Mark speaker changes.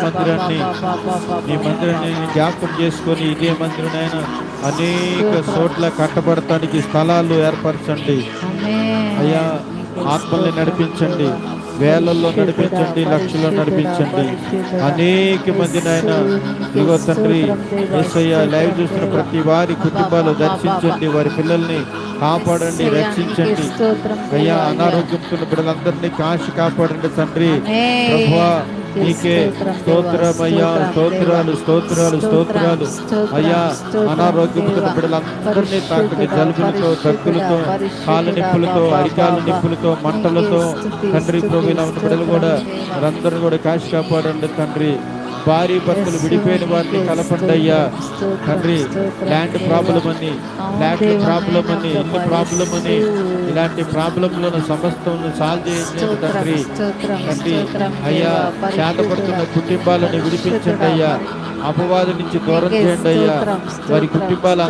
Speaker 1: మందిరాన్ని ఈ మందిరాన్ని జ్ఞాపకం చేసుకొని ఇదే మందిరనైనా అనేక చోట్ల కట్టబడటానికి స్థలాలు ఏర్పరచండి అయ్యా. ఆత్మల్ని నడిపించండి, వేలల్లో నడిపించండి, లక్షల్లో నడిపించండి. అనేక మంది నాయన ఇదిగో తండ్రి యేసయ్య లైవ్ చూస్తున్న ప్రతి వారి కుటుంబాలు దర్శించండి, వారి పిల్లల్ని కాపాడండి, రక్షించండి అయ్యా. అనారోగ్యంతో బిడ్డలందరినీ కాశీ కాపాడండి తండ్రి. ప్రభువా నీకే స్తోత్రమయ్యా, స్తోత్రాలు స్తోత్రాలు స్తోత్రాలు అయ్యా. అనారోగ్యంతో బిడ్డలందరినీ తాకండి, జలుబులతో, దగ్గులతో, కాళ్ళ నిప్పులతో, అరికాల నిప్పులతో, మంటలతో తండ్రి. ప్రభు ఇలా ఉన్న బిడ్డలు కూడా వారందరూ కూడా కాశీ కాపాడండి తండ్రి. భారీ భక్తులు విడిపోయిన వారిని కలపండి అయ్యా తండ్రి. ల్యాండ్ ప్రాబ్లం అని, ల్యాండ్ ప్రాబ్లం అని, ఇల్లు ప్రాబ్లం అని, ఇలాంటి ప్రాబ్లంలో సమస్తం సాల్వ్ చేయండి తండ్రి. తండ్రి అయ్యా, చేతపడుతున్న కుటుంబాలను విడిపించండి అయ్యా, అపవాదు నుంచి దూరం చేయండి అయ్యా. వారి కుటుంబాల